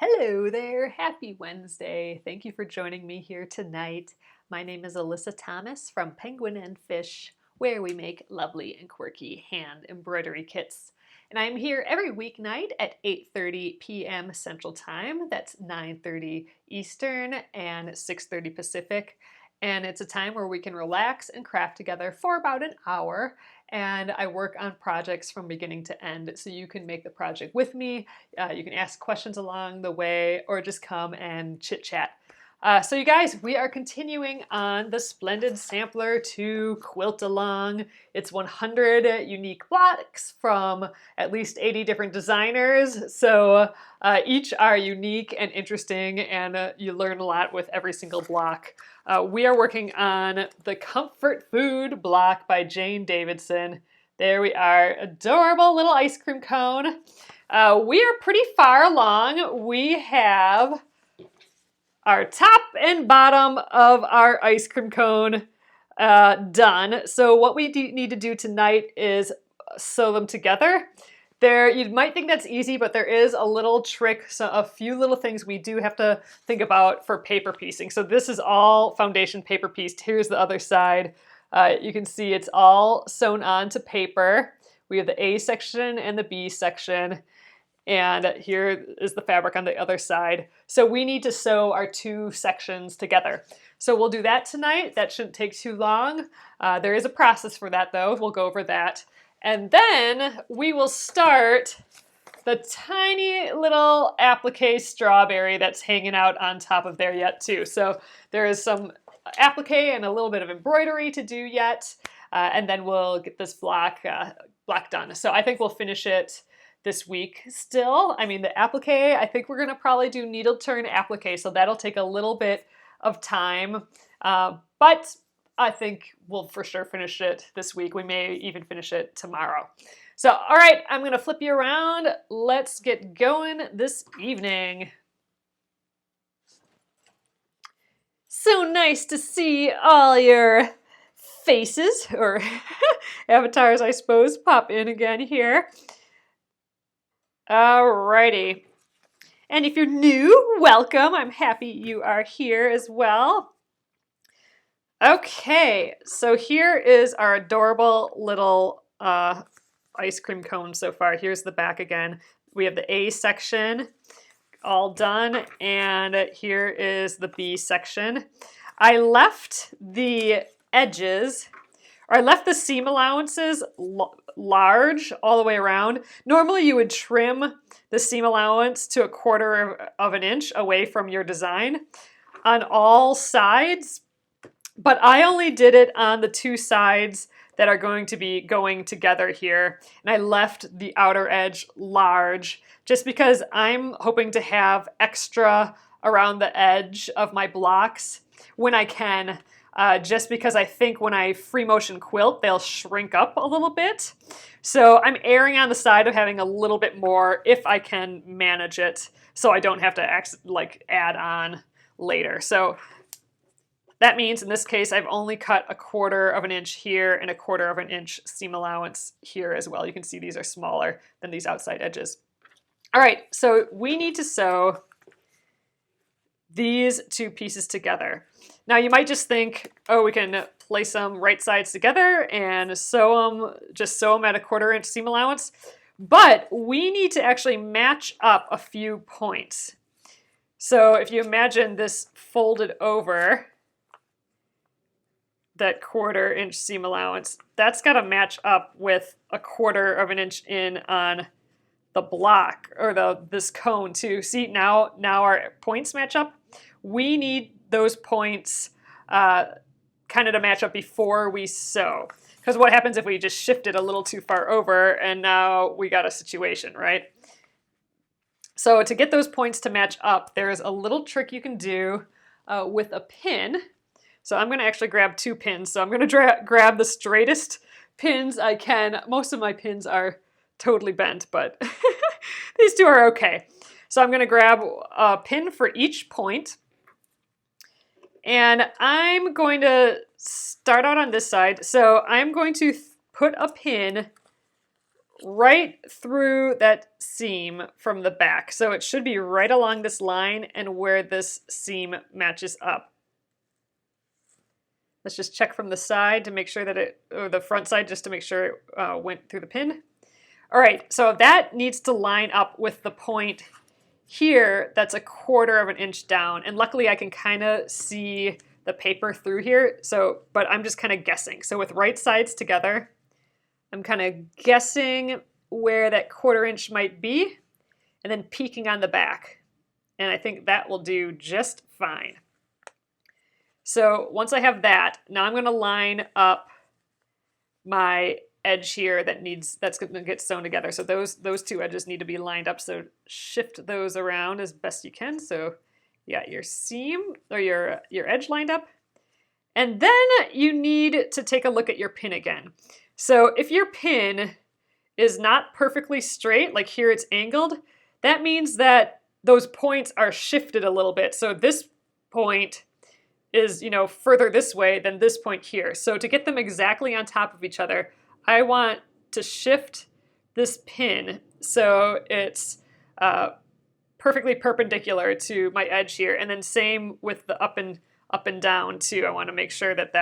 Hello there, happy Wednesday. Thank you for joining me here tonight. My name is Alyssa Thomas from Penguin and Fish, where we make lovely and quirky hand embroidery kits. And I'm here every weeknight at 8:30 p.m. Central Time. That's 9:30 Eastern and 6:30 Pacific. And it's a time where we can relax and craft together for about an hour. And I work on projects from beginning to end, so you can make the project with me. You can ask questions along the way or just come and chit chat. So you guys, we are continuing on the Splendid Sampler to quilt along. It's 100 unique blocks from at least 80 different designers. So each are unique and interesting, and you learn a lot with every single block. We are working on the Comfort Food block by Jane Davidson. There we are, adorable little ice cream cone. We are pretty far along. We have our top and bottom of our ice cream cone done. So what we need to do tonight is sew them together. You might think that's easy, but there is a little trick, so a few little things we do have to think about for paper piecing. So this is all foundation paper pieced. Here's the other side. You can see it's all sewn onto paper. We have the A section and the B section. And here is the fabric on the other side. So we need to sew our two sections together. So we'll do that tonight. That shouldn't take too long. There is a process for that though. We'll go over that. And then we will start the tiny little applique strawberry that's hanging out on top of there yet too. So there is some applique and a little bit of embroidery to do yet. And then we'll get this block done. So I think we'll finish it this week still. I mean, the applique, I think we're gonna probably do needle turn applique, so that'll take a little bit of time, but I think we'll for sure finish it this week. We may even finish it tomorrow. So, all right, I'm gonna flip you around. Let's get going this evening. So nice to see all your faces, or avatars, I suppose, pop in again here. Alrighty. And if you're new, welcome. I'm happy you are here as well. Okay, so here is our adorable little ice cream cone so far. Here's the back again. We have the A section all done, and here is the B section. I left the edges, or I left the seam allowances large all the way around. Normally you would trim the seam allowance to 1/4 of an inch away from your design on all sides, but I only did it on the two sides that are going to be going together here, and I left the outer edge large just because I'm hoping to have extra around the edge of my blocks when I can. Just because I think when I free motion quilt, they'll shrink up a little bit. So I'm erring on the side of having a little bit more if I can manage it, so I don't have to add on later. So that means in this case, I've only cut 1/4 of an inch here and 1/4 of an inch seam allowance here as well. You can see these are smaller than these outside edges. All right, so we need to sew these two pieces together. Now you might just think, oh, we can place them right sides together and just sew them at 1/4 inch seam allowance, but we need to actually match up a few points. So if you imagine this folded over, that 1/4 inch seam allowance, that's got to match up with 1/4 of an inch in on the block, or this cone too. See, now our points match up. We need those points kind of to match up before we sew. Because what happens if we just shift it a little too far over and now we got a situation, right? So to get those points to match up, there's a little trick you can do with a pin. So I'm going to actually grab 2 pins. So I'm going to grab the straightest pins I can. Most of my pins are totally bent, but these 2 are okay. So I'm going to grab a pin for each point. And I'm going to start out on this side. So I'm going to put a pin right through that seam from the back. So it should be right along this line and where this seam matches up. Let's just check from the side to make sure that or the front side just to make sure it went through the pin. All right, so that needs to line up with the point here that's 1/4 of an inch down. And luckily I can kind of see the paper through here. But I'm just kind of guessing. So with right sides together, I'm kind of guessing where that 1/4 inch might be and then peeking on the back. And I think that will do just fine. So once I have that, now I'm going to line up my edge here that's going to get sewn together. So those two edges need to be lined up. So shift those around as best you can. So you got your seam or your edge lined up. And then you need to take a look at your pin again. So if your pin is not perfectly straight, like here it's angled, that means that those points are shifted a little bit. So this point is, further this way than this point here. So to get them exactly on top of each other, I want to shift this pin so it's perfectly perpendicular to my edge here. And then same with the up and down too. I want to make sure that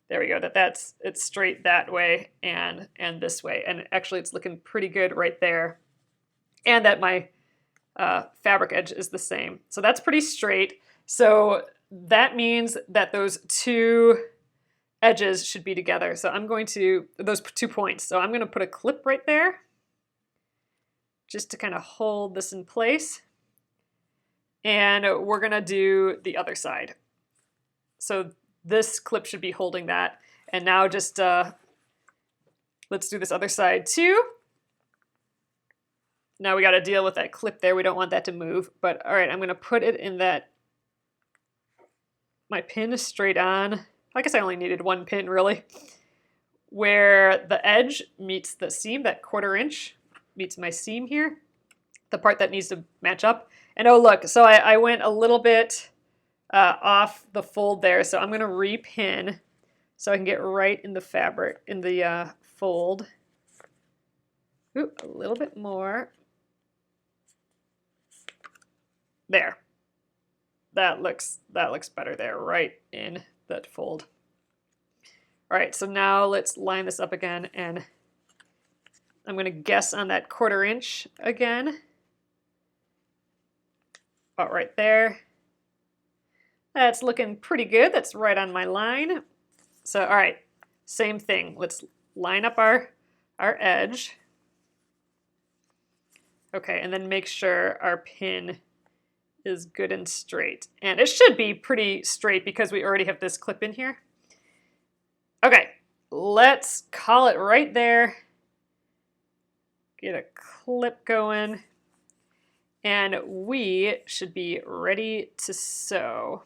there we go, it's straight that way and this way. And actually it's looking pretty good right there. And that my fabric edge is the same. So that's pretty straight. So that means that those two edges should be together. So I'm going to, those 2 points. So I'm going to put a clip right there just to kind of hold this in place. And we're going to do the other side. So this clip should be holding that. And now just let's do this other side too. Now we got to deal with that clip there. We don't want that to move. But all right, I'm going to put it in that. My pin is straight on. I guess I only needed 1 pin really. Where the edge meets the seam, that 1/4 inch meets my seam here. The part that needs to match up. And oh look, so I went a little bit off the fold there. So I'm going to repin so I can get right in the fabric, in the fold. Ooh, a little bit more. There. That looks better there, right in that fold. All right, so now let's line this up again, and I'm going to guess on that 1/4 inch again. About right there. That's looking pretty good. That's right on my line. So, all right, same thing. Let's line up our edge. Okay, and then make sure our pin is good and straight. And it should be pretty straight because we already have this clip in here. Okay, let's call it right there. Get a clip going. And we should be ready to sew.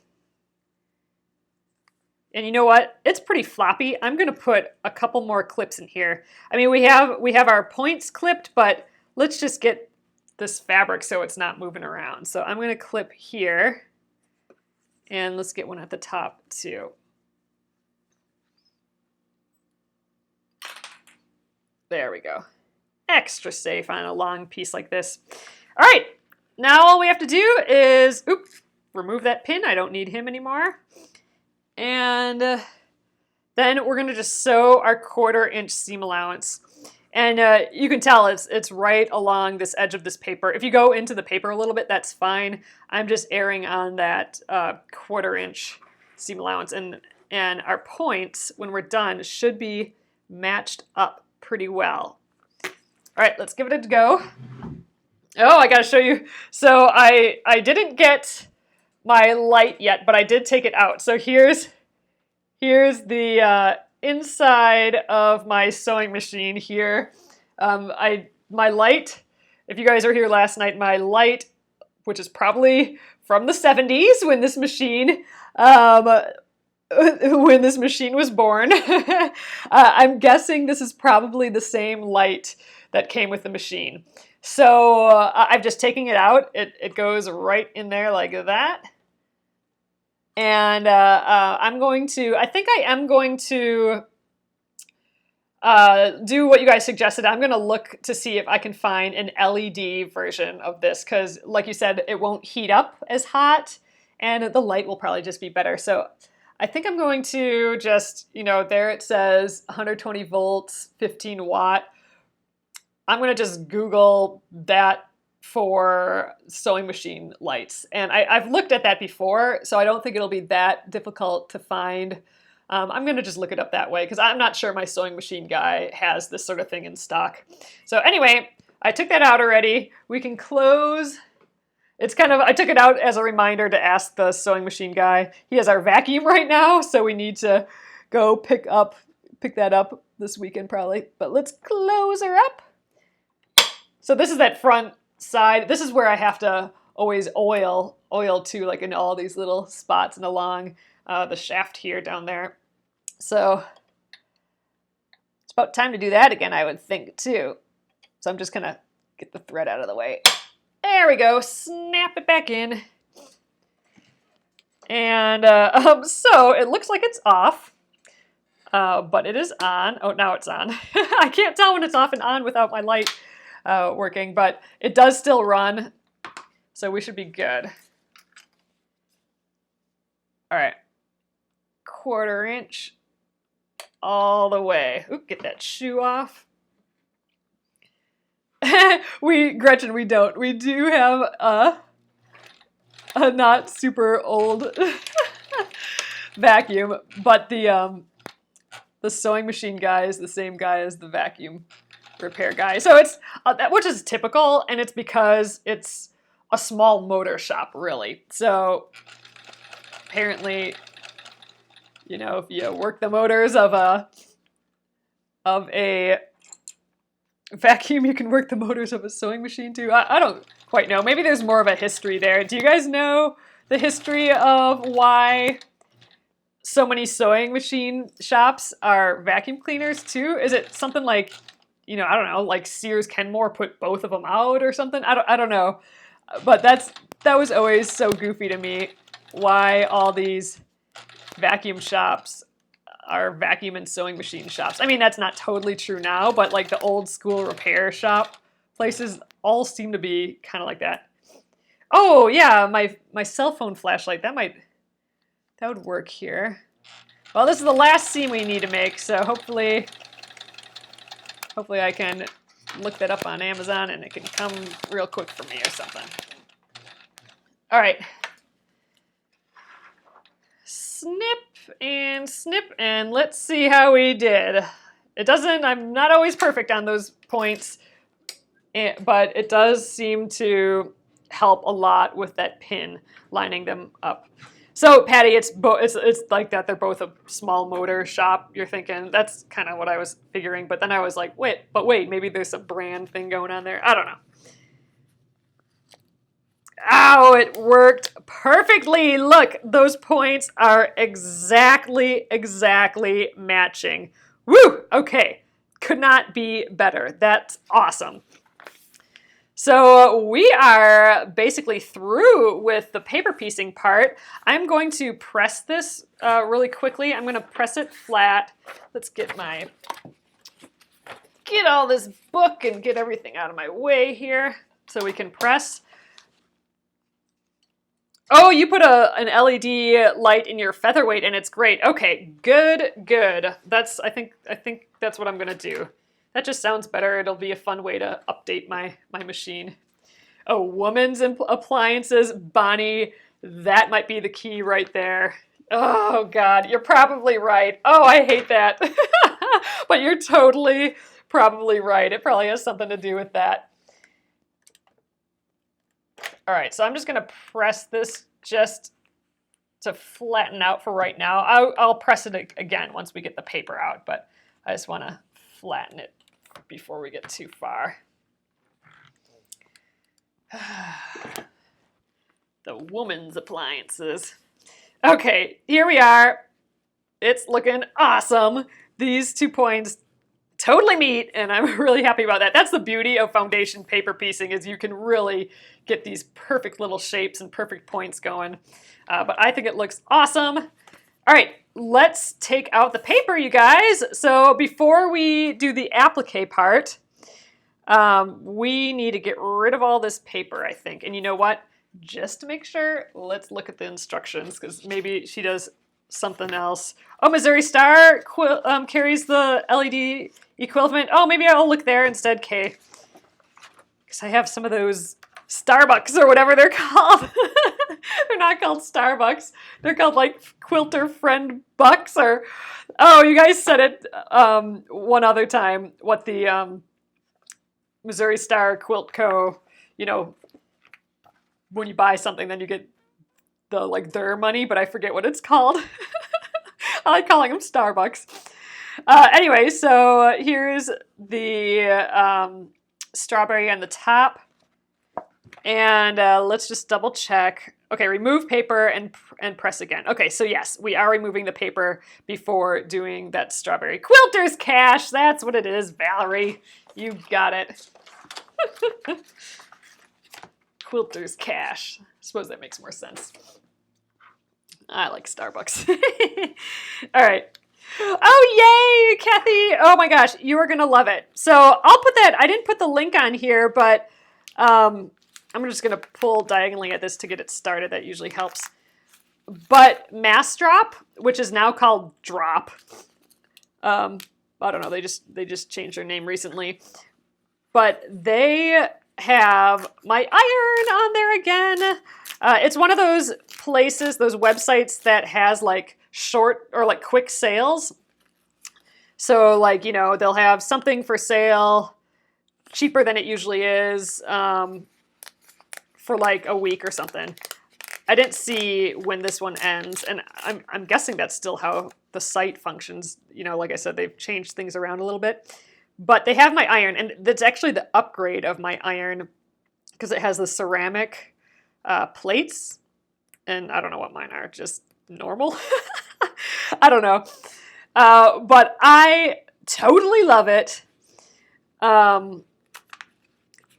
And you know what? It's pretty floppy. I'm going to put a couple more clips in here. I mean, we have our points clipped, but let's just get this fabric so it's not moving around. So I'm going to clip here, and let's get one at the top too. There we go. Extra safe on a long piece like this. All right, now all we have to do is remove that pin. I don't need him anymore. And then we're going to just sew our 1/4 inch seam allowance. And you can tell it's right along this edge of this paper. If you go into the paper a little bit, that's fine. I'm just erring on that 1/4 inch seam allowance. And our points, when we're done, should be matched up pretty well. All right, let's give it a go. Oh, I got to show you. So I didn't get my light yet, but I did take it out. So here's the inside of my sewing machine here. My light, if you guys were here last night, my light, which is probably from the 70s when this machine was born. I'm guessing this is probably the same light that came with the machine. So I've just taken it out. It goes right in there like that. And I think I am going to do what you guys suggested. I'm going to look to see if I can find an LED version of this because, like you said, it won't heat up as hot and the light will probably just be better. So I think I'm going to just, there it says 120 volts, 15 watt. I'm going to just Google that for sewing machine lights. And I've looked at that before, so I don't think it'll be that difficult to find. I'm going to just look it up that way because I'm not sure my sewing machine guy has this sort of thing in stock. So anyway, I took that out already. We can close. It's kind of, I took it out as a reminder to ask the sewing machine guy. He has our vacuum right now, so we need to go pick that up this weekend probably. But let's close her up. So this is that front side. This is where I have to always oil too, like in all these little spots and along the shaft here down there. So it's about time to do that again, I would think too. So I'm just gonna get the thread out of the way. There we go, snap it back in. And so it looks like it's off, but it is on. Oh, now it's on. I can't tell when it's off and on without my light working, but it does still run, so we should be good. All right, 1/4 inch all the way. Oop, get that shoe off. Gretchen, we don't. We do have a not super old vacuum, but the sewing machine guy is the same guy as the vacuum repair guy. So it's, which is typical, and it's because it's a small motor shop, really. So apparently, if you work the motors of a vacuum, you can work the motors of a sewing machine too. I don't quite know. Maybe there's more of a history there. Do you guys know the history of why so many sewing machine shops are vacuum cleaners too? Is it something like, I don't know, like Sears Kenmore put both of them out or something? I don't know. But that was always so goofy to me, why all these vacuum shops are vacuum and sewing machine shops. I mean, that's not totally true now, but like the old school repair shop places all seem to be kind of like that. Oh yeah, my cell phone flashlight, that would work here. Well, this is the last seam we need to make, so hopefully I can look that up on Amazon and it can come real quick for me or something. All right. Snip, and let's see how we did. I'm not always perfect on those points, but it does seem to help a lot with that pin, lining them up. So Patty, it's like that. They're both a small motor shop. You're thinking that's kind of what I was figuring, but then I was like, wait, maybe there's some brand thing going on there. I don't know. Ow, it worked perfectly. Look, those points are exactly matching. Woo, okay. Could not be better. That's awesome. So we are basically through with the paper piecing part. I'm going to press this really quickly. I'm going to press it flat. Let's get all this book and get everything out of my way here so we can press. Oh, you put an LED light in your featherweight and it's great. Okay, good. I think that's what I'm gonna do. That just sounds better. It'll be a fun way to update my machine. Oh, woman's appliances, Bonnie, that might be the key right there. Oh God, you're probably right. Oh, I hate that. But you're totally probably right. It probably has something to do with that. All right, so I'm just gonna press this just to flatten out for right now. I'll press it again once we get the paper out, but I just wanna flatten it before we get too far. The woman's appliances. Okay, here we are. It's looking awesome. These 2 points totally meet, and I'm really happy about that. That's the beauty of foundation paper piecing, is you can really get these perfect little shapes and perfect points going. But I think it looks awesome. All right, let's take out the paper, you guys. So before we do the applique part, we need to get rid of all this paper, I think. And you know what? Just to make sure, let's look at the instructions, because maybe she does something else. Oh, Missouri Star carries the LED equivalent. Oh, maybe I'll look there instead, Kay. Because I have some of those Starbucks or whatever they're called. They're not called Starbucks. They're called like Quilter Friend Bucks or... Oh, you guys said it one other time, what the Missouri Star Quilt Co., you know, when you buy something, then you get the like their money, but I forget what it's called. I like calling them Starbucks. Anyway, so here's the strawberry on the top. And let's just double check. Okay, remove paper and press again. Okay, so yes, we are removing the paper before doing that strawberry. Quilter's cash, that's what it is, Valerie. You got it. Quilter's cash. I suppose that makes more sense. I like Starbucks. All right. Oh, yay, Kathy. Oh my gosh, you are going to love it. So I'll put that, I didn't put the link on here, but I'm just going to pull diagonally at this to get it started. That usually helps. But Mass Drop, which is now called Drop. I don't know, they just changed their name recently. But they have my iron on there again. It's one of those places, those websites that has like short or like quick sales. So like, you know, they'll have something for sale cheaper than it usually is for like a week or something. I didn't see when this one ends, and I'm guessing that's still how the site functions. You know, like I said, they've changed things around a little bit. But they have my iron, and that's actually the upgrade of my iron because it has the ceramic plates, and I don't know what mine are, just normal. I don't know. But I totally love it. And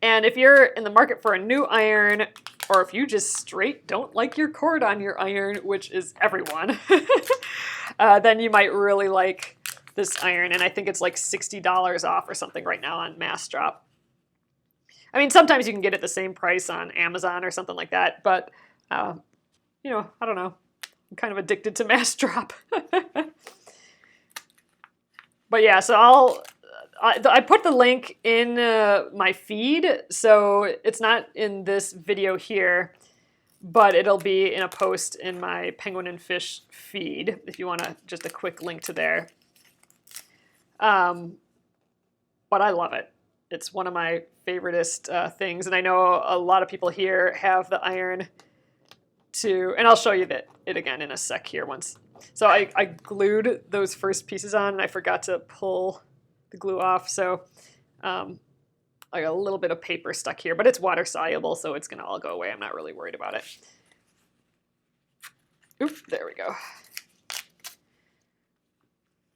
if you're in the market for a new iron, or if you just straight don't like your cord on your iron, which is everyone, then you might really like this iron. And I think it's like $60 off or something right now on Mass Drop. I mean, sometimes you can get it the same price on Amazon or something like that, but, you know, I don't know. I'm kind of addicted to Mass Drop. But yeah, so I put the link in my feed, so it's not in this video here, but it'll be in a post in my Penguin and Fish feed if you want just a quick link to there. But I love it. It's one of my favoriteest things, and I know a lot of people here have the iron too, and I'll show you it again in a sec here once. So I glued those first pieces on, and I forgot to pull the glue off, so I got a little bit of paper stuck here, but it's water soluble, so it's gonna all go away. I'm not really worried about it. Oop, there we go.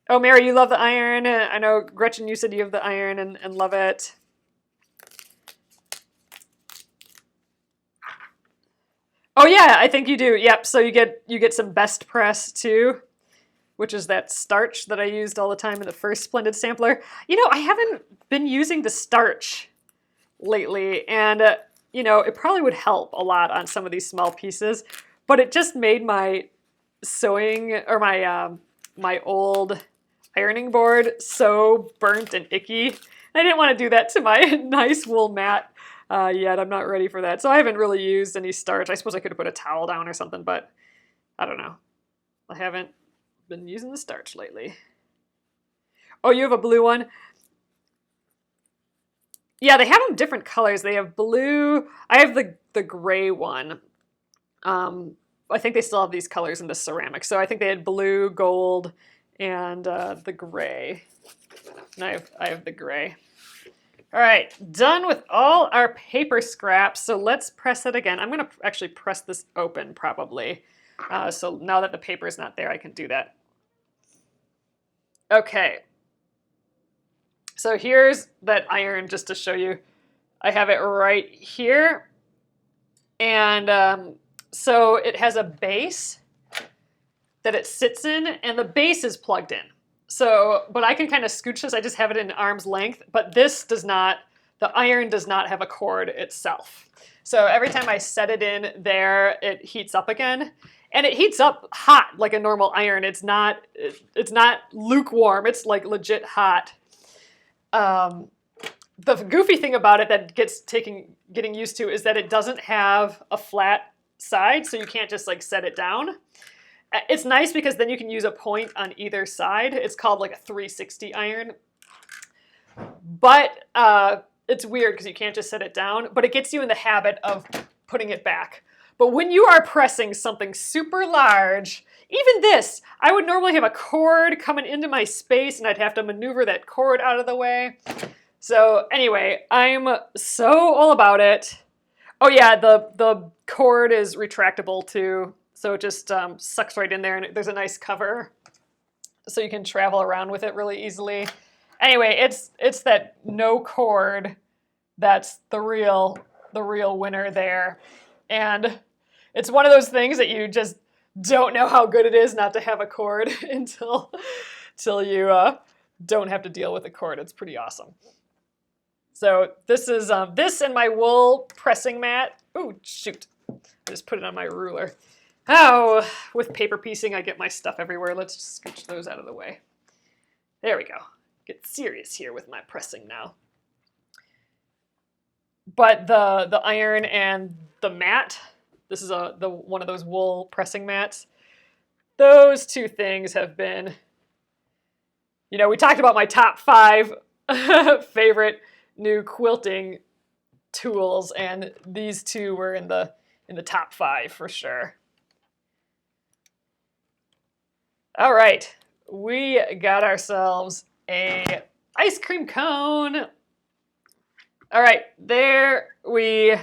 Oh, Mary, you love the iron. I know, Gretchen, you said you have the iron and love it. Oh yeah, I think you do. Yep, so you get some Best Press too, which is that starch that I used all the time in the first Splendid Sampler. You know, I haven't been using the starch lately, and you know, it probably would help a lot on some of these small pieces, but it just made my sewing, or my old ironing board so burnt and icky. I didn't want to do that to my nice wool mat yet. I'm not ready for that. So I haven't really used any starch. I suppose I could have put a towel down or something, but I don't know. I haven't been using the starch lately. Oh, you have a blue one? Yeah, they have them different colors. They have blue. I have the gray one. I think they still have these colors in the ceramic. So I think they had blue, gold, and the gray. And I have the gray. All right, done with all our paper scraps. So let's press it again. I'm going to actually press this open probably. So now that the paper is not there, I can do that. Okay. So here's that iron just to show you. I have it right here. And so it has a base that it sits in, and the base is plugged in. So, but I can kind of scooch this. I just have it in arm's length, but this does not, the iron does not have a cord itself. So every time I set it in there, it heats up again. And it heats up hot like a normal iron. It's not lukewarm. It's like legit hot. The goofy thing about it that getting used to is that it doesn't have a flat side, so you can't just like set it down. It's nice because then you can use a point on either side. It's called like a 360 iron. But it's weird because you can't just set it down, but it gets you in the habit of putting it back. But when you are pressing something super large, even this, I would normally have a cord coming into my space and I'd have to maneuver that cord out of the way. So anyway, I'm so all about it. Oh yeah, the cord is retractable too. So it just sucks right in there, and there's a nice cover so you can travel around with it really easily. Anyway, it's that no cord that's the real winner there. And it's one of those things that you just don't know how good it is not to have a cord until you don't have to deal with a cord. It's pretty awesome. So this is this and my wool pressing mat. Oh, shoot. I just put it on my ruler. Oh, with paper piecing, I get my stuff everywhere. Let's just scooch those out of the way. There we go. Get serious here with my pressing now. But the iron and the mat, this is one of those wool pressing mats. Those two things have been, you know, we talked about my top 5 favorite new quilting tools, and these two were in the top 5 for sure. All right, we got ourselves a ice cream cone. All right, there we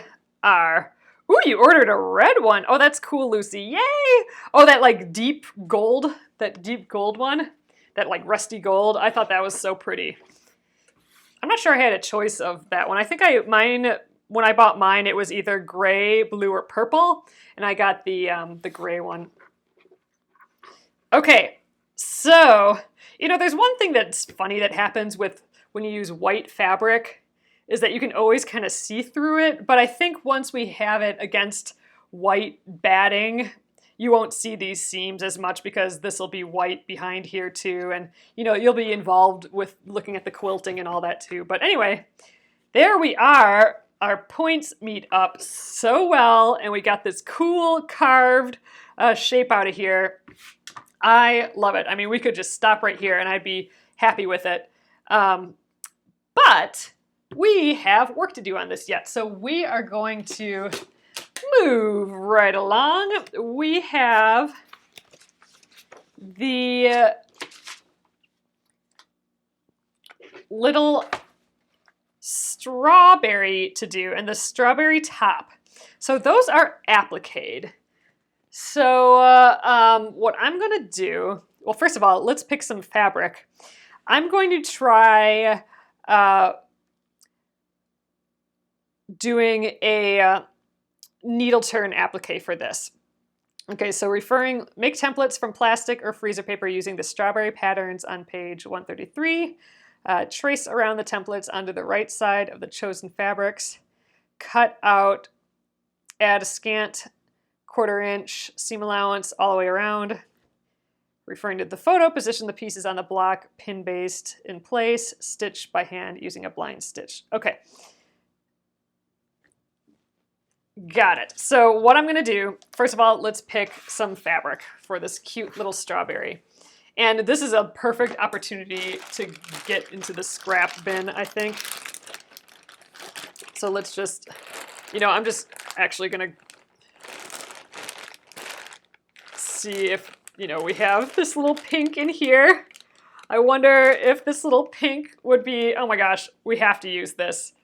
are. Ooh, you ordered a red one. Oh, that's cool, Lucy. Yay! Oh, that like deep gold one, that like rusty gold. I thought that was so pretty. I'm not sure I had a choice of that one. I think when I bought mine, it was either gray, blue, or purple, and I got the gray one. Okay, so, you know, there's one thing that's funny that happens when you use white fabric is that you can always kind of see through it, but I think once we have it against white batting, you won't see these seams as much because this will be white behind here too, and you know, you'll be involved with looking at the quilting and all that too. But anyway, there we are. Our points meet up so well, and we got this cool carved shape out of here. I love it. I mean, we could just stop right here and I'd be happy with it. But we have work to do on this yet. So we are going to move right along. We have the little strawberry to do and the strawberry top. So those are appliqued. So what I'm going to do, well, first of all, let's pick some fabric. I'm going to try doing a needle turn applique for this. Okay, so make templates from plastic or freezer paper using the strawberry patterns on page 133. Trace around the templates onto the right side of the chosen fabrics. Cut out, add a scant 1/4 inch seam allowance all the way around. Referring to the photo, position the pieces on the block, pin-based in place, stitch by hand using a blind stitch. Okay. Got it. So what I'm going to do, first of all, let's pick some fabric for this cute little strawberry. And this is a perfect opportunity to get into the scrap bin, I think. So let's just, you know, I'm just actually going to see if, you know, we have this little pink in here. I wonder if this little pink would be, oh my gosh, we have to use this.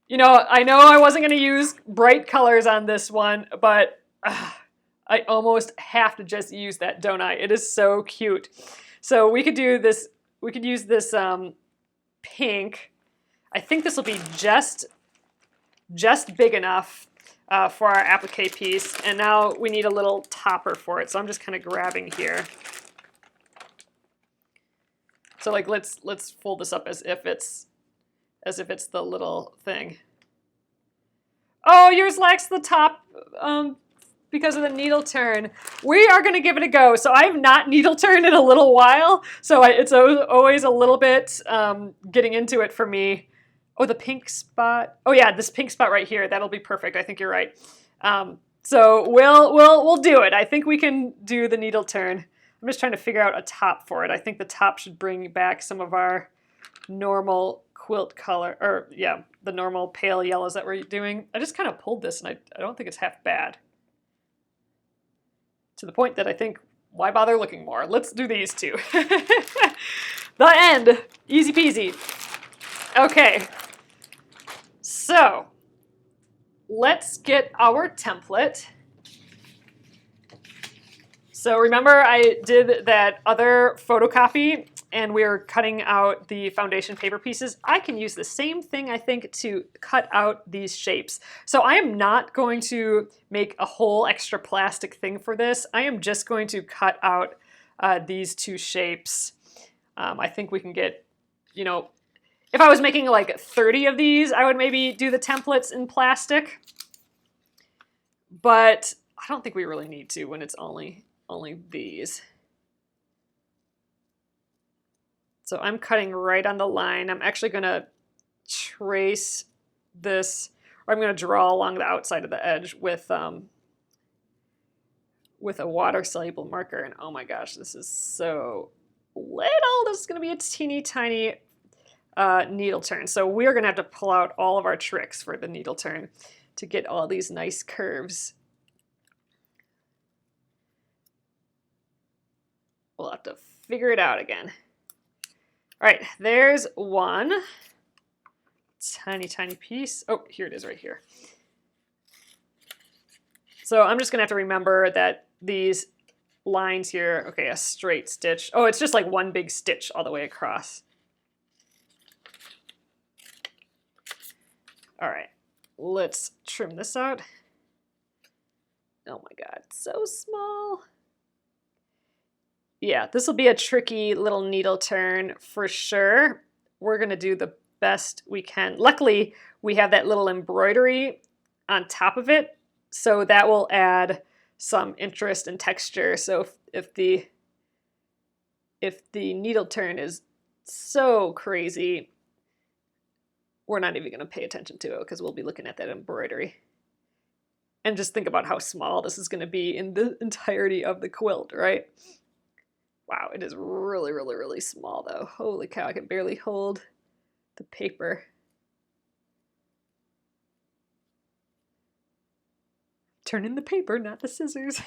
You know I wasn't going to use bright colors on this one, but I almost have to just use that, don't I? It is so cute. So we could do this, we could use this pink. I think this will be just big enough. for our applique piece. And now we need a little topper for it. So I'm just kind of grabbing here. So like let's fold this up as if it's the little thing. Oh, yours lacks the top because of the needle turn. We are going to give it a go. So I have not needle turned in a little while. So it's always a little bit getting into it for me. Oh, the pink spot. Oh yeah, this pink spot right here. That'll be perfect. I think you're right. So we'll do it. I think we can do the needle turn. I'm just trying to figure out a top for it. I think the top should bring back some of our normal quilt color, or yeah, the normal pale yellows that we're doing. I just kind of pulled this and I don't think it's half bad. To the point that I think, why bother looking more? Let's do these two. The end. Easy peasy. Okay. So let's get our template. So remember I did that other photocopy and we were cutting out the foundation paper pieces. I can use the same thing, I think, to cut out these shapes. So I am not going to make a whole extra plastic thing for this. I am just going to cut out these two shapes. I think we can get, you know, if I was making like 30 of these, I would maybe do the templates in plastic. But I don't think we really need to when it's only these. So I'm cutting right on the line. I'm actually going to trace this, or I'm going to draw along the outside of the edge with a water-soluble marker. And oh my gosh, this is so little. This is going to be a teeny tiny needle turn. So we're going to have to pull out all of our tricks for the needle turn to get all these nice curves. We'll have to figure it out again. All right, there's one tiny, tiny piece. Oh, here it is right here. So I'm just gonna have to remember that these lines here, okay, a straight stitch. Oh, it's just like one big stitch all the way across. All right, let's trim this out. Oh my God, so small. Yeah, this will be a tricky little needle turn for sure. We're gonna do the best we can. Luckily, we have that little embroidery on top of it, so that will add some interest and texture. So if the needle turn is so crazy, we're not even gonna pay attention to it because we'll be looking at that embroidery. And just think about how small this is gonna be in the entirety of the quilt, right? Wow, it is really, really, really small though. Holy cow, I can barely hold the paper. Turn in the paper, not the scissors.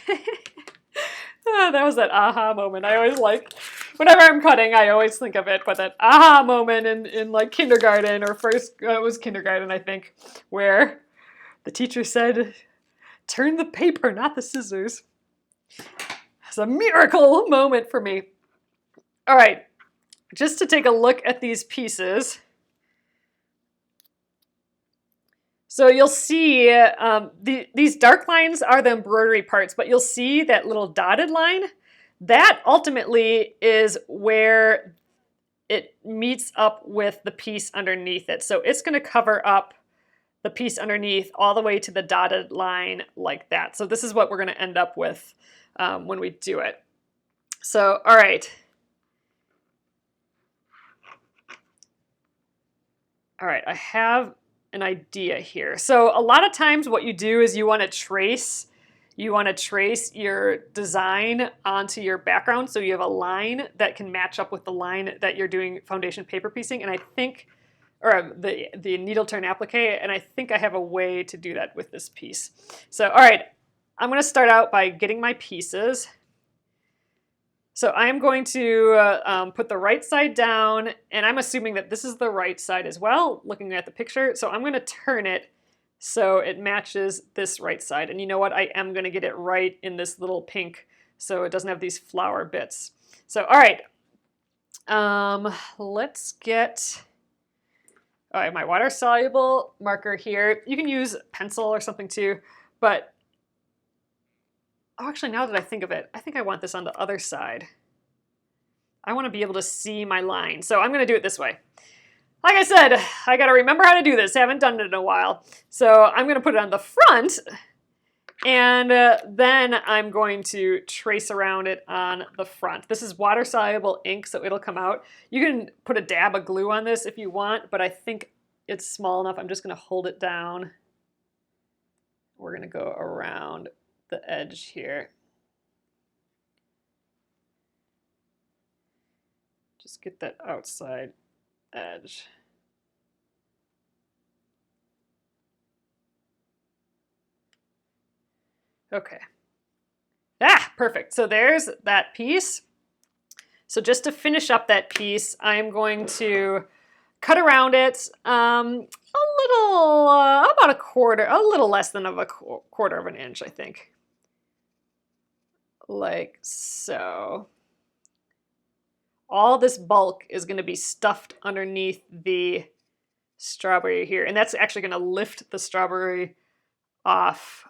Oh, that was that aha moment. I always like, whenever I'm cutting, I always think of it, but that aha moment in like kindergarten or first, it was kindergarten, I think, where the teacher said, turn the paper, not the scissors. It's a miracle moment for me. All right, just to take a look at these pieces. So you'll see these dark lines are the embroidery parts, but you'll see that little dotted line. That ultimately is where it meets up with the piece underneath it. So it's going to cover up the piece underneath all the way to the dotted line like that. So this is what we're going to end up with when we do it. So, all right. All right, I have an idea here. So a lot of times what you do is you want to trace your design onto your background so you have a line that can match up with the line that you're doing foundation paper piecing, and I think, or the needle turn applique, and I think I have a way to do that with this piece. So all right, I'm going to start out by getting my pieces. So I am going to put the right side down, and I'm assuming that this is the right side as well, looking at the picture. So I'm going to turn it so it matches this right side. And you know what? I am going to get it right in this little pink so it doesn't have these flower bits. So, all right. Let's get... I have my water-soluble marker here. You can use pencil or something too, but oh, actually, now that I think of it, I think I want this on the other side. I want to be able to see my line, so I'm going to do it this way. Like I said, I got to remember how to do this. I haven't done it in a while. So I'm going to put it on the front, and then I'm going to trace around it on the front. This is water-soluble ink, so it'll come out. You can put a dab of glue on this if you want, but I think it's small enough. I'm just going to hold it down. We're going to go around the edge here. Just get that outside edge. Okay. Ah, perfect. So there's that piece. So just to finish up that piece, I'm going to cut around it a little, about a quarter, a little less than a quarter of an inch, I think. Like so. All this bulk is going to be stuffed underneath the strawberry here. And that's actually going to lift the strawberry off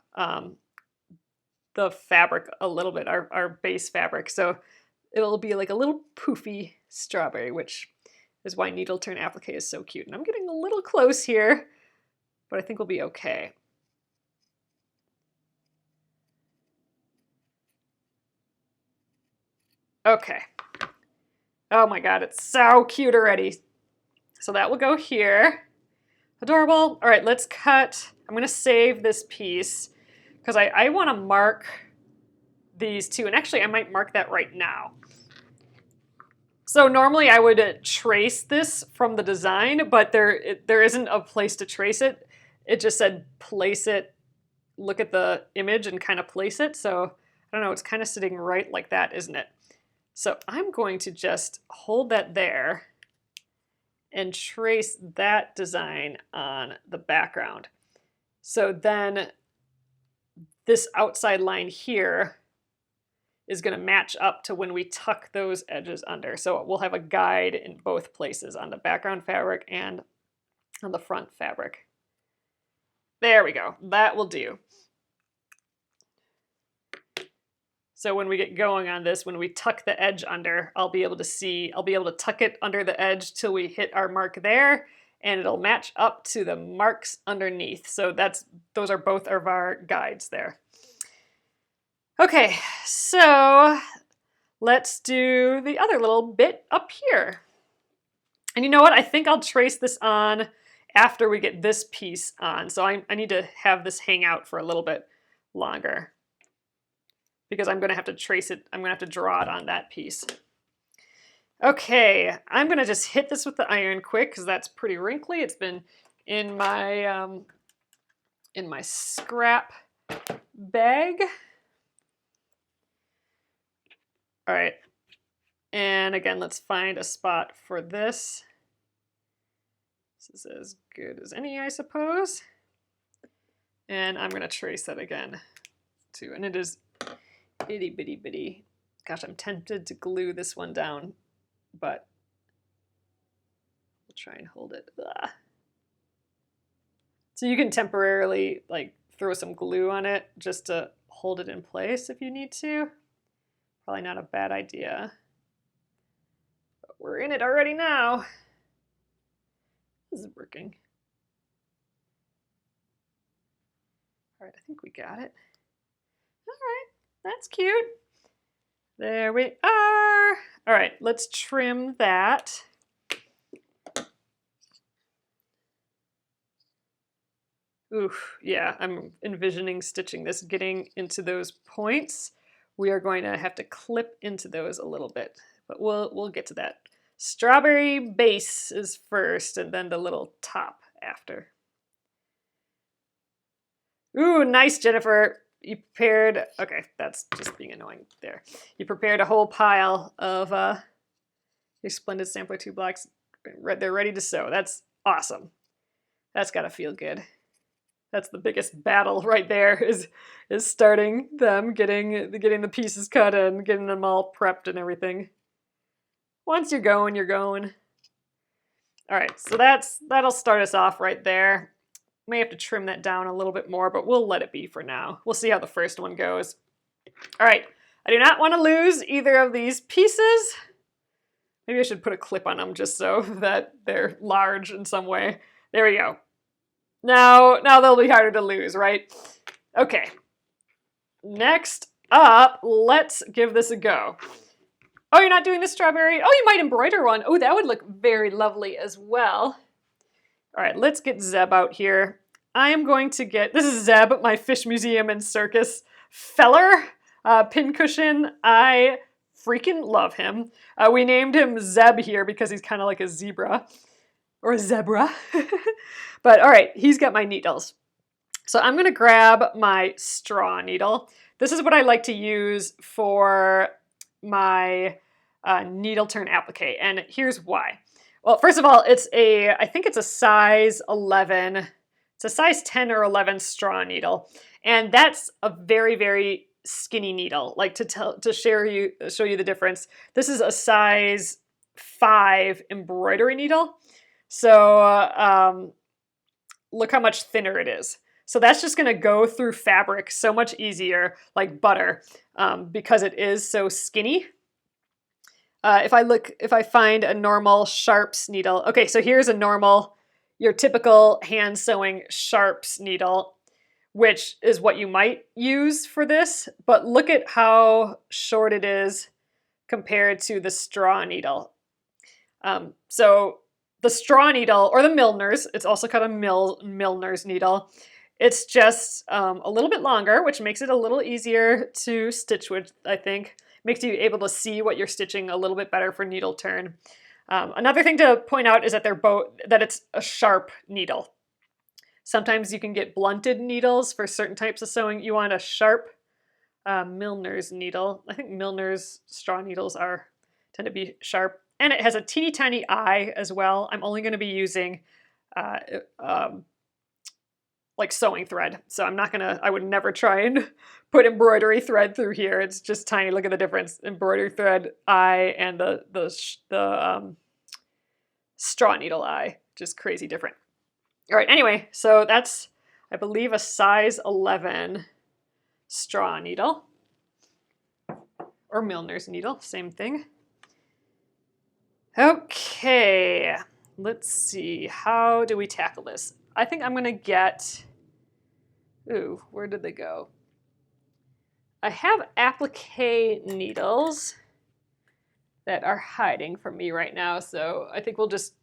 the fabric a little bit, our base fabric. So it'll be like a little poofy strawberry, which is why needle turn applique is so cute. And I'm getting a little close here, but I think we'll be okay. Okay. Oh my God, it's so cute already. So that will go here. Adorable. All right, let's cut. I'm gonna save this piece because I want to mark these two, and actually I might mark that right now. So normally I would trace this from the design, but there isn't a place to trace it. It just said place it, look at the image and kind of place it. So I don't know, it's kind of sitting right like that, isn't it? So I'm going to just hold that there and trace that design on the background. So then this outside line here is going to match up to when we tuck those edges under. So we'll have a guide in both places, on the background fabric and on the front fabric. There we go. That will do. So when we get going on this, when we tuck the edge under, I'll be able to tuck it under the edge till we hit our mark there, and it'll match up to the marks underneath. So those are both of our guides there. Okay, so let's do the other little bit up here. And you know what? I think I'll trace this on after we get this piece on. So I need to have this hang out for a little bit longer, because I'm going to have to trace it. I'm going to have to draw it on that piece. Okay, I'm going to just hit this with the iron quick because that's pretty wrinkly. It's been in my scrap bag. All right, and again, let's find a spot for this. This is as good as any, I suppose. And I'm going to trace that again too, and it is itty bitty bitty. Gosh, I'm tempted to glue this one down, but we'll try and hold it. Ugh. So you can temporarily like throw some glue on it just to hold it in place if you need to. Probably not a bad idea. But we're in it already now. This is working. All right, I think we got it. All right. That's cute. There we are. All right, let's trim that. Oof, yeah, I'm envisioning stitching this, getting into those points. We are going to have to clip into those a little bit, but we'll get to that. Strawberry base is first, and then the little top after. Ooh, nice, Jennifer. You prepared, okay, that's just being annoying there. You prepared a whole pile of your Splendid Sampler 2 blocks. They're ready to sew. That's awesome. That's gotta feel good. That's the biggest battle right there, is starting them, getting the pieces cut and getting them all prepped and everything. Once you're going, you're going. All right, so that'll start us off right there. May have to trim that down a little bit more, but we'll let it be for now. We'll see how the first one goes. All right, I do not want to lose either of these pieces. Maybe I should put a clip on them just so that they're large in some way. There we go. Now they'll be harder to lose, right? Okay. Next up, let's give this a go. Oh, you're not doing the strawberry? Oh, you might embroider one. Oh, that would look very lovely as well. All right, let's get Zeb out here. I am going to get, this is Zeb, my Fish Museum and Circus feller pincushion. I freaking love him. We named him Zeb here because he's kind of like a zebra. Or a zebra. But all right, he's got my needles. So I'm going to grab my straw needle. This is what I like to use for my needle turn applique, and here's why. Well, first of all, I think it's a size 11. It's a size 10 or 11 straw needle, and that's a very, very skinny needle. Like to show you the difference. This is a size 5 embroidery needle. So look how much thinner it is. So that's just going to go through fabric so much easier, like butter, because it is so skinny. If I find a normal sharps needle, okay, so here's your typical hand sewing sharps needle, which is what you might use for this, but look at how short it is compared to the straw needle. So the straw needle, or the Milner's, it's also called a Milner's needle. It's just a little bit longer, which makes it a little easier to stitch with, I think. Makes you able to see what you're stitching a little bit better for needle turn. Another thing to point out is that that it's a sharp needle. Sometimes you can get blunted needles for certain types of sewing. You want a sharp Milner's needle. I think Milner's straw needles tend to be sharp. And it has a teeny tiny eye as well. I'm only going to be using like sewing thread. So I would never try and put embroidery thread through here. It's just tiny. Look at the difference. Embroidery thread eye and the straw needle eye. Just crazy different. All right, anyway, so that's, I believe, a size 11 straw needle. Or Milner's needle, same thing. Okay, let's see. How do we tackle this? I think I'm going to get... Ooh, where did they go? I have applique needles that are hiding from me right now, so I think we'll just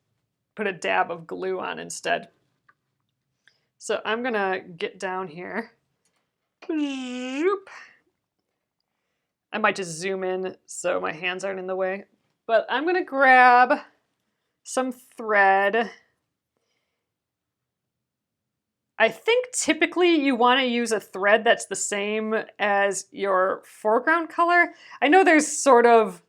put a dab of glue on instead. So I'm going to get down here. Zoop. I might just zoom in so my hands aren't in the way. But I'm going to grab some thread. I think typically you want to use a thread that's the same as your foreground color. I know there's sort of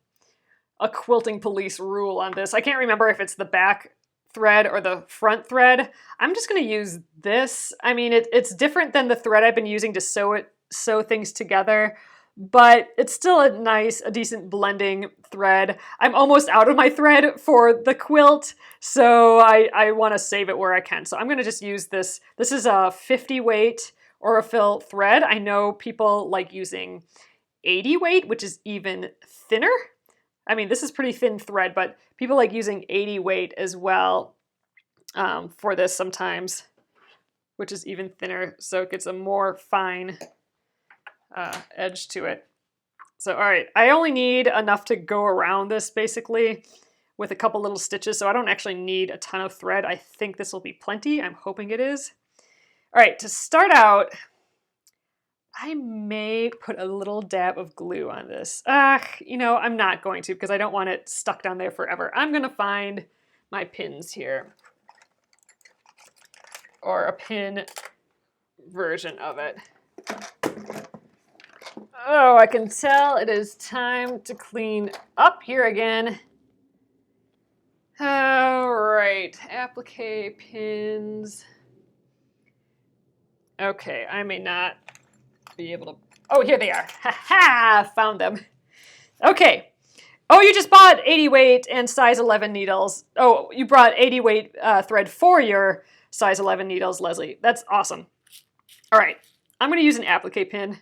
a quilting police rule on this. I can't remember if it's the back thread or the front thread. I'm just going to use this. I mean, it's different than the thread I've been using to sew things together, but it's still a decent blending thread. I'm almost out of my thread for the quilt, so I want to save it where I can. So I'm going to just use this. This is a 50 weight Aurifil thread. I know people like using 80 weight, which is even thinner. I mean, this is pretty thin thread, but people like using 80 weight as well for this sometimes, which is even thinner, so it gets a more fine edge to it. So, all right, I only need enough to go around this basically with a couple little stitches, so I don't actually need a ton of thread. I think this will be plenty. I'm hoping it is. All right, to start out, I may put a little dab of glue on this. You know, I'm not going to because I don't want it stuck down there forever. I'm going to find my pins here, or a pin version of it. Oh, I can tell it is time to clean up here again. All right, applique pins. Okay, I may not be able to... Oh, here they are. Ha ha! Found them. Okay, Oh, you just bought 80 weight and size 11 needles. Oh, you brought 80 weight thread for your size 11 needles, Leslie. That's awesome. All right, I'm going to use an applique pin.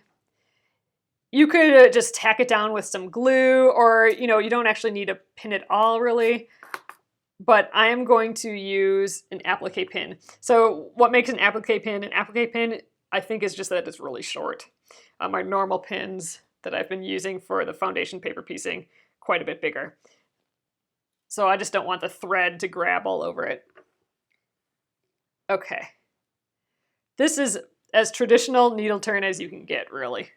You could just tack it down with some glue, or you don't actually need to pin it all really. But I am going to use an applique pin. So what makes an applique pin? An applique pin, I think, is just that it's really short. My normal pins that I've been using for the foundation paper piecing, quite a bit bigger. So I just don't want the thread to grab all over it. Okay. This is as traditional needle turn as you can get, really.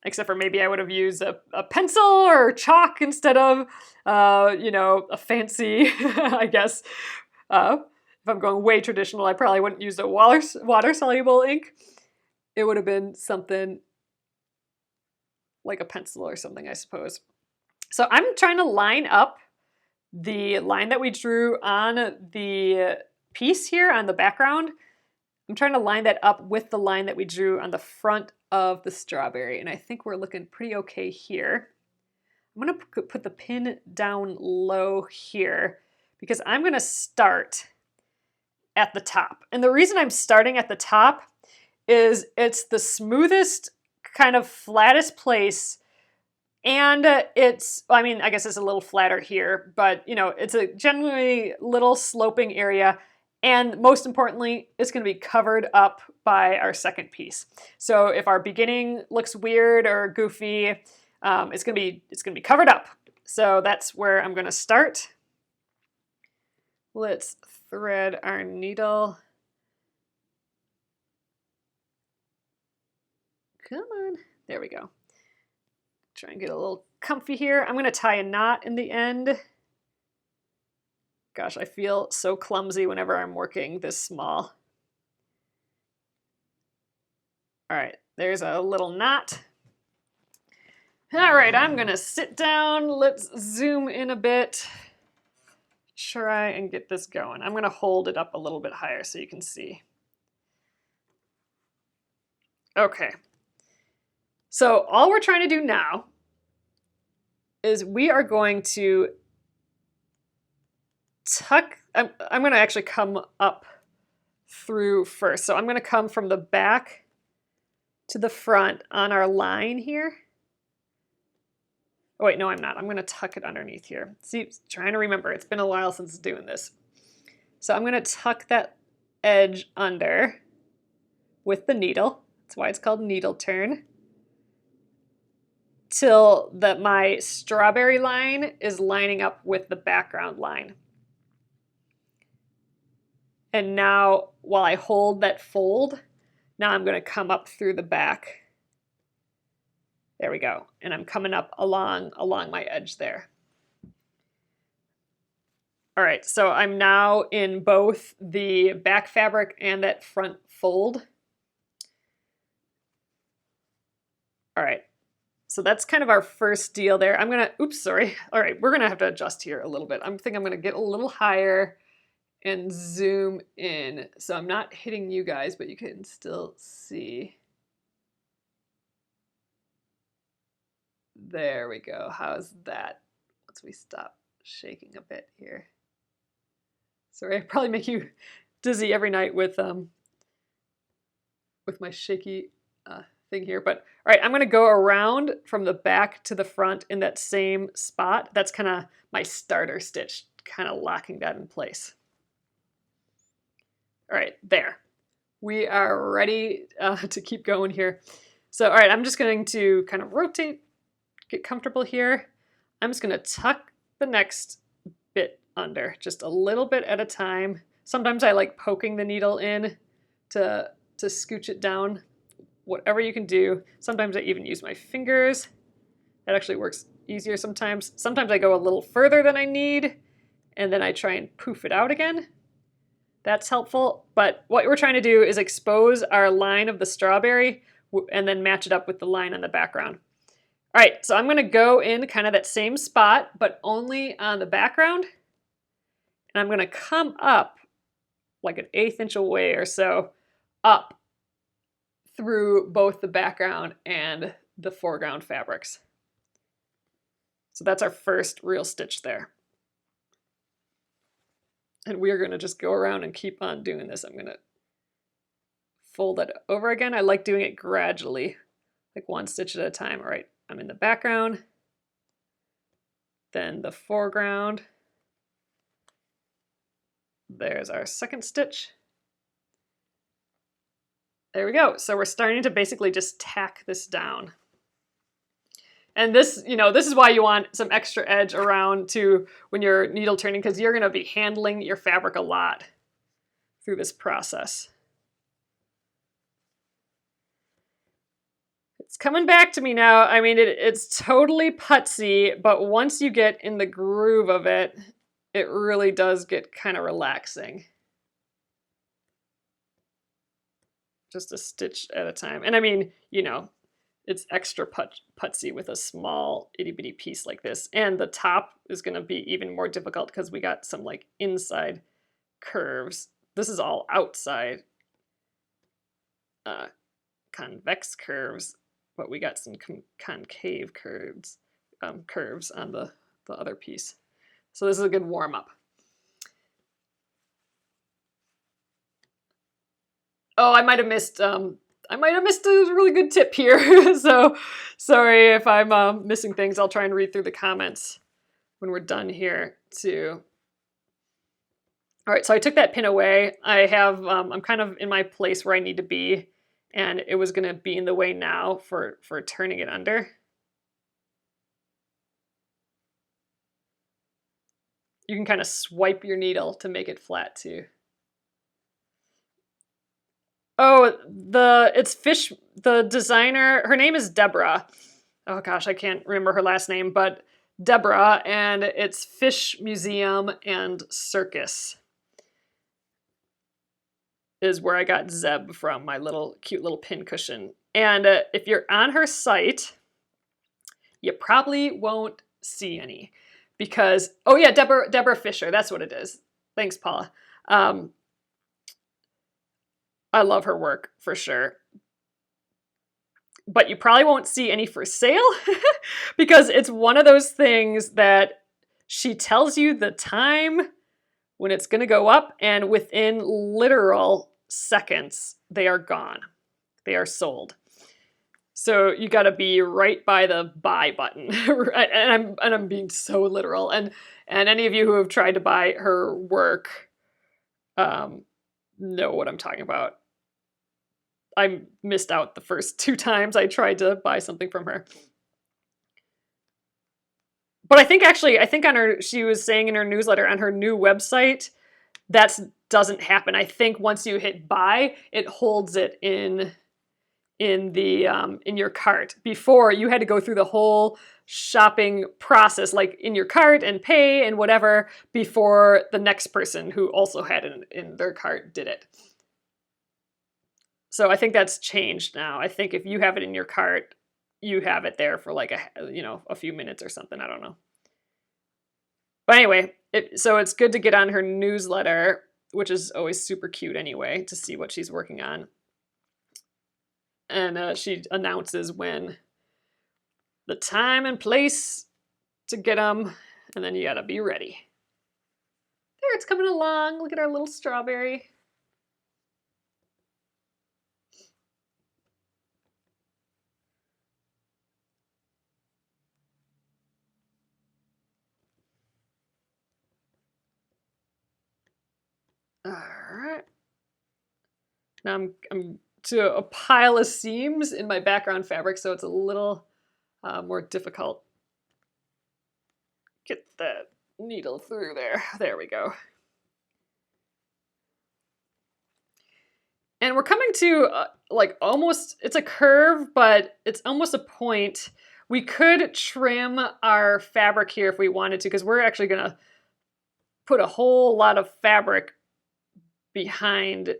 Except for maybe I would have used a pencil or chalk instead of, a fancy, I guess. If I'm going way traditional, I probably wouldn't use a water-soluble ink. It would have been something like a pencil or something, I suppose. So I'm trying to line up the line that we drew on the piece here on the background. I'm trying to line that up with the line that we drew on the front of the strawberry, and I think we're looking pretty okay here. I'm going to put the pin down low here because I'm going to start at the top. And the reason I'm starting at the top is it's the smoothest, kind of flattest place, and I guess it's a little flatter here, but it's a generally little sloping area. And most importantly, it's going to be covered up by our second piece. So if our beginning looks weird or goofy, it's going to be covered up. So that's where I'm going to start. Let's thread our needle. Come on. There we go. Try and get a little comfy here. I'm going to tie a knot in the end. Gosh, I feel so clumsy whenever I'm working this small. All right, there's a little knot. All right, I'm gonna sit down. Let's zoom in a bit. Try and get this going. I'm gonna hold it up a little bit higher so you can see. Okay, so all we're trying to do now is we are going to tuck, I'm going to actually come up through first. So I'm going to come from the back to the front on our line here. Oh wait, no, I'm not. I'm going to tuck it underneath here. See, trying to remember. It's been a while since doing this. So I'm going to tuck that edge under with the needle. That's why it's called needle turn. Till my strawberry line is lining up with the background line. And now, while I hold that fold, now I'm going to come up through the back. There we go. And I'm coming up along my edge there. All right, so I'm now in both the back fabric and that front fold. All right, so that's kind of our first deal there. I'm gonna, oops, sorry. All right, we're gonna have to adjust here a little bit. I think I'm gonna get a little higher and zoom in. So I'm not hitting you guys, but you can still see. There we go. How's that? Once we stop shaking a bit here. Sorry, I probably make you dizzy every night with my shaky thing here. But all right, I'm gonna go around from the back to the front in that same spot. That's kind of my starter stitch, kind of locking that in place. All right, there. We are ready to keep going here. So, all right, I'm just going to kind of rotate, get comfortable here. I'm just going to tuck the next bit under, just a little bit at a time. Sometimes I like poking the needle in to scooch it down, whatever you can do. Sometimes I even use my fingers. That actually works easier sometimes. Sometimes I go a little further than I need, and then I try and poof it out again. That's helpful, but what we're trying to do is expose our line of the strawberry and then match it up with the line on the background. All right, so I'm gonna go in kind of that same spot, but only on the background. And I'm gonna come up like an 1/8 inch away or so up through both the background and the foreground fabrics. So that's our first real stitch there. And we are going to just go around and keep on doing this. I'm going to fold it over again. I like doing it gradually, like one stitch at a time. All right, I'm in the background, then the foreground. There's our second stitch. There we go. So we're starting to basically just tack this down. And this, you know, this is why you want some extra edge around to when you're needle turning, because you're going to be handling your fabric a lot through this process. It's coming back to me now. I mean, it's totally putsy, but once you get in the groove of it, it really does get kind of relaxing. Just a stitch at a time. And I mean, you know, it's extra putsy with a small itty bitty piece like this. And the top is going to be even more difficult because we got some like inside curves. This is all outside convex curves, but we got some concave curves on the other piece. So this is a good warm up. Oh, I might have missed a really good tip here. So sorry if I'm missing things. I'll try and read through the comments when we're done here too. All right, so I took that pin away. I have, I'm kind of in my place where I need to be, and it was gonna be in the way now for turning it under. You can kind of swipe your needle to make it flat too. Oh, it's Fish, the designer, her name is Deborah. Oh gosh, I can't remember her last name, but Deborah, and it's Fish Museum and Circus is where I got Zeb from, my little cute little pin cushion. And if you're on her site, you probably won't see any because, oh yeah, Deborah Fisher, that's what it is. Thanks, Paula. I love her work for sure. But you probably won't see any for sale because it's one of those things that she tells you the time when it's going to go up, and within literal seconds, they are gone. They are sold. So you got to be right by the buy button. and I'm being so literal. And any of you who have tried to buy her work know what I'm talking about. I missed out the first 2 times I tried to buy something from her. But I think on her, she was saying in her newsletter on her new website, that doesn't happen. I think once you hit buy, it holds it in your cart. Before, you had to go through the whole shopping process, like in your cart and pay and whatever, before the next person who also had it in their cart did it. So I think that's changed now. I think if you have it in your cart, you have it there for like a few minutes or something. I don't know. But anyway, so it's good to get on her newsletter, which is always super cute anyway, to see what she's working on. And she announces when the time and place to get them, and then you gotta be ready. There, it's coming along. Look at our little strawberry. All right. Now I'm to a pile of seams in my background fabric, so it's a little more difficult. Get that needle through there. There we go. And we're coming to like almost, it's a curve, but it's almost a point. We could trim our fabric here if we wanted to, because we're actually gonna put a whole lot of fabric behind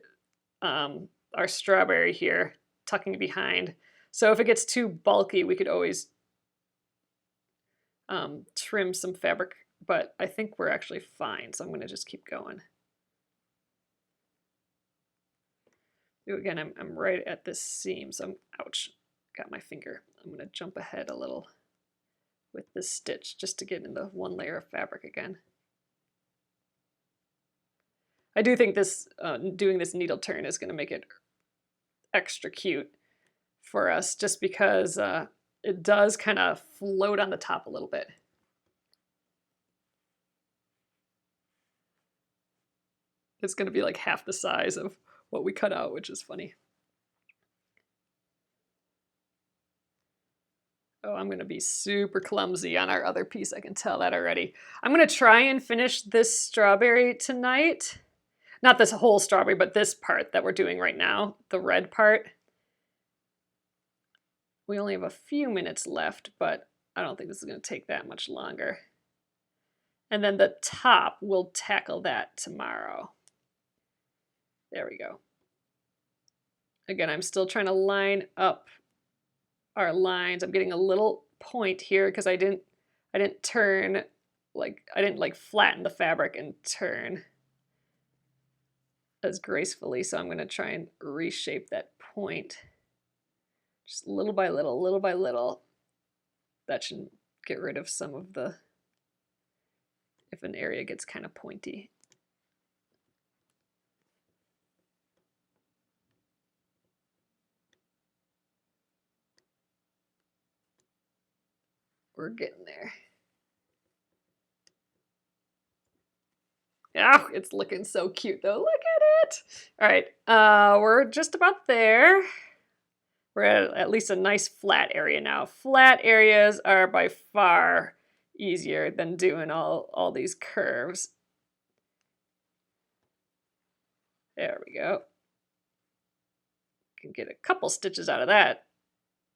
our strawberry here, tucking behind. So if it gets too bulky, we could always trim some fabric, but I think we're actually fine. So I'm gonna just keep going. Again, I'm right at this seam, so ouch, got my finger. I'm gonna jump ahead a little. with this stitch just to get in the one layer of fabric again. I do think this doing this needle turn is going to make it extra cute for us, just because it does kind of float on the top a little bit. It's going to be like half the size of what we cut out, which is funny. Oh, I'm going to be super clumsy on our other piece. I can tell that already. I'm going to try and finish this strawberry tonight. Not this whole strawberry, but this part that we're doing right now, the red part. We only have a few minutes left, but I don't think this is going to take that much longer. And then the top, we'll tackle that tomorrow. There we go. Again, I'm still trying to line up our lines. I'm getting a little point here because I didn't turn, like I didn't flatten the fabric and turn as gracefully. So I'm going to try and reshape that point just little by little, little by little. That should get rid of some of the, if an area gets kind of pointy. We're getting there. Oh, it's looking so cute though. Look at it. All right, we're just about there. We're at least a nice flat area now. Flat areas are by far easier than doing all these curves. There we go. Can get a couple stitches out of that.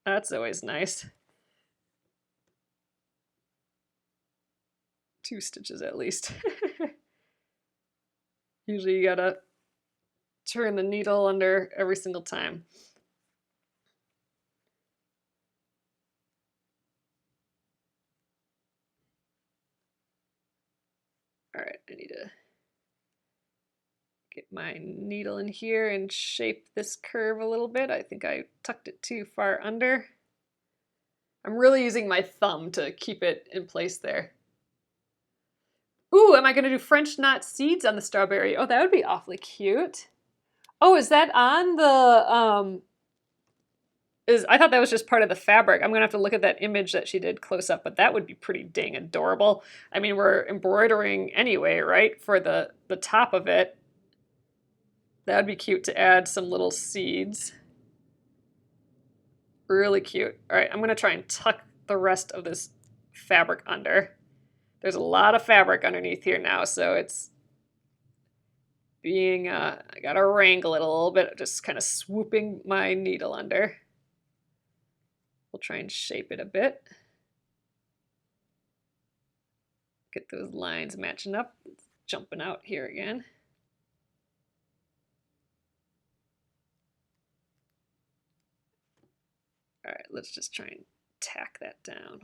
That's always nice. 2 stitches at least. Usually you gotta turn the needle under every single time. All right, I need to get my needle in here and shape this curve a little bit. I think I tucked it too far under. I'm really using my thumb to keep it in place there. Ooh, am I gonna do French knot seeds on the strawberry? Oh, that would be awfully cute. Oh, is that on the, I thought that was just part of the fabric. I'm gonna have to look at that image that she did close up, but that would be pretty dang adorable. I mean, we're embroidering anyway, right? For the top of it. That would be cute to add some little seeds. Really cute. All right, I'm gonna try and tuck the rest of this fabric under. There's a lot of fabric underneath here now, so it's being, I gotta wrangle it a little bit, just kind of swooping my needle under. We'll try and shape it a bit. Get those lines matching up. It's jumping out here again. All right, let's just try and tack that down.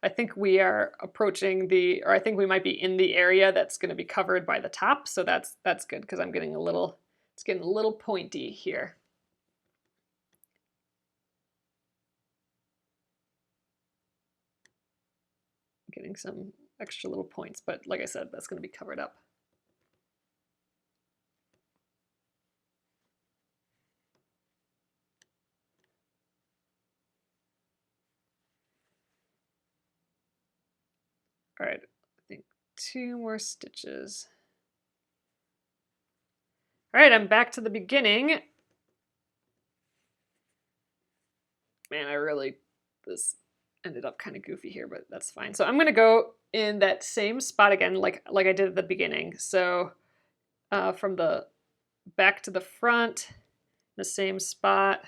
I think we are approaching the, or I think we might be in the area that's going to be covered by the top, so that's good because I'm getting a little, it's getting a little pointy here. Getting some extra little points, but like I said, that's going to be covered up. All right, I think 2 more stitches. All right, I'm back to the beginning. Man, this ended up kind of goofy here, but that's fine. So I'm gonna go in that same spot again, like I did at the beginning. So from the back to the front, the same spot,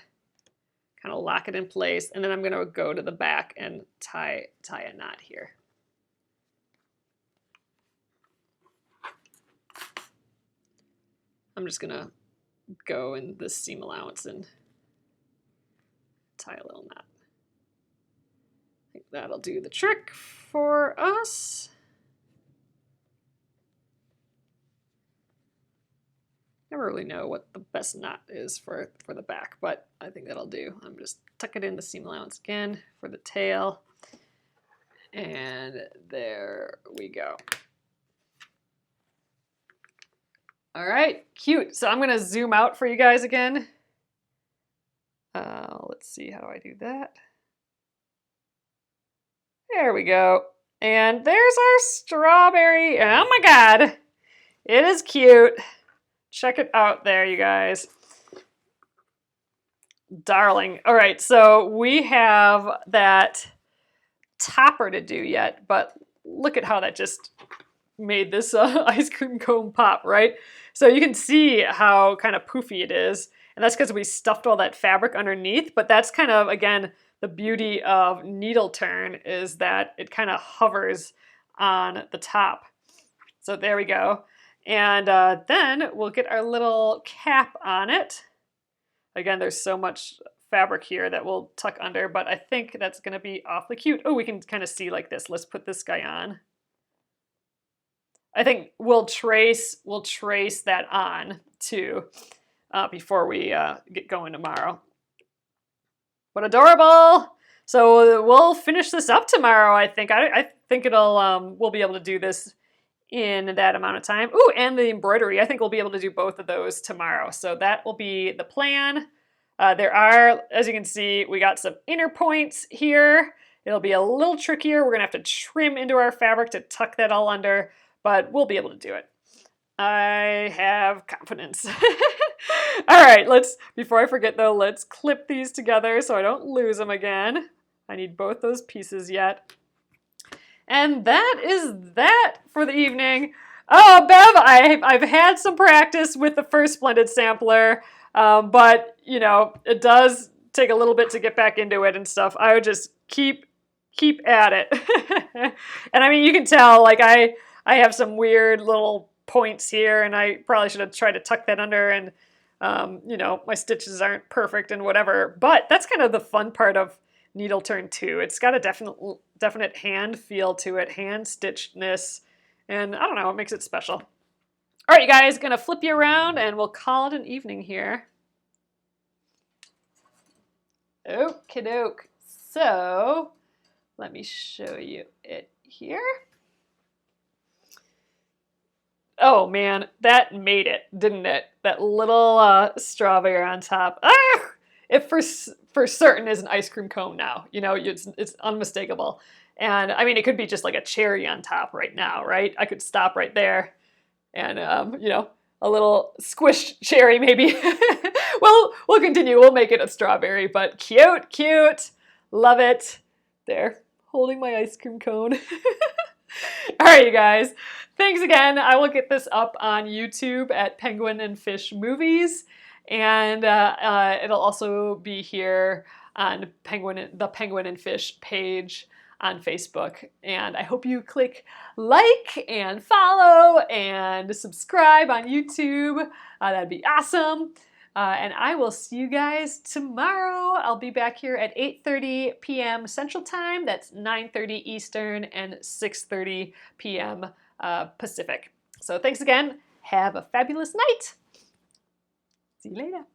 kind of lock it in place, and then I'm gonna go to the back and tie a knot here. I'm just gonna go in this seam allowance and tie a little knot. I think that'll do the trick for us. never really know what the best knot is for the back, but I think that'll do. I'm just tuck it in the seam allowance again for the tail. And there we go. All right, cute. So I'm gonna zoom out for you guys again. Let's see, how do I do that? There we go. And there's our strawberry. Oh my God, it is cute. Check it out there, you guys. Darling. All right, so we have that topper to do yet, but look at how that just made this ice cream cone pop, right? So you can see how kind of poofy it is, and that's because we stuffed all that fabric underneath, but that's kind of, again, the beauty of needle turn is that it kind of hovers on the top. So there we go. And then we'll get our little cap on it. Again, there's so much fabric here that we'll tuck under, but I think that's gonna be awfully cute. Oh, we can kind of see like this. Let's put this guy on. I think we'll trace that on too before we get going tomorrow. But adorable! So we'll finish this up tomorrow, I think. I think it'll we'll be able to do this in that amount of time. Ooh, and the embroidery. I think we'll be able to do both of those tomorrow. So that will be the plan. There are, as you can see, we got some inner points here. It'll be a little trickier. We're gonna have to trim into our fabric to tuck that all under, but we'll be able to do it. I have confidence. All right, before I forget though, let's clip these together so I don't lose them again. I need both those pieces yet. And that is that for the evening. Oh, Bev, I've had some practice with the first Splendid Sampler, but you know, it does take a little bit to get back into it and stuff. I would just keep at it. And I mean, you can tell, like I have some weird little points here, and I probably should have tried to tuck that under, and you know, my stitches aren't perfect and whatever, but that's kind of the fun part of needle turn too. It's got a definite hand feel to it, hand stitchedness, and I don't know, it makes it special. All right, you guys, gonna flip you around and we'll call it an evening here. Okie doke. So let me show you it here. Oh man, that made it, didn't it? That little strawberry on top. Ah! It for certain is an ice cream cone now. You know, it's unmistakable. And I mean, it could be just like a cherry on top right now, right? I could stop right there and, you know, a little squished cherry maybe. We'll continue. We'll make it a strawberry, but cute, cute. Love it. There, holding my ice cream cone. All right, you guys. Thanks again. I will get this up on YouTube at Penguin and Fish Movies, and it'll also be here on the Penguin and Fish page on Facebook. And I hope you click like and follow and subscribe on YouTube. That'd be awesome. And I will see you guys tomorrow. I'll be back here at 8:30 p.m. Central Time. That's 9:30 Eastern and 6:30 p.m. Pacific. So thanks again. Have a fabulous night. See you later.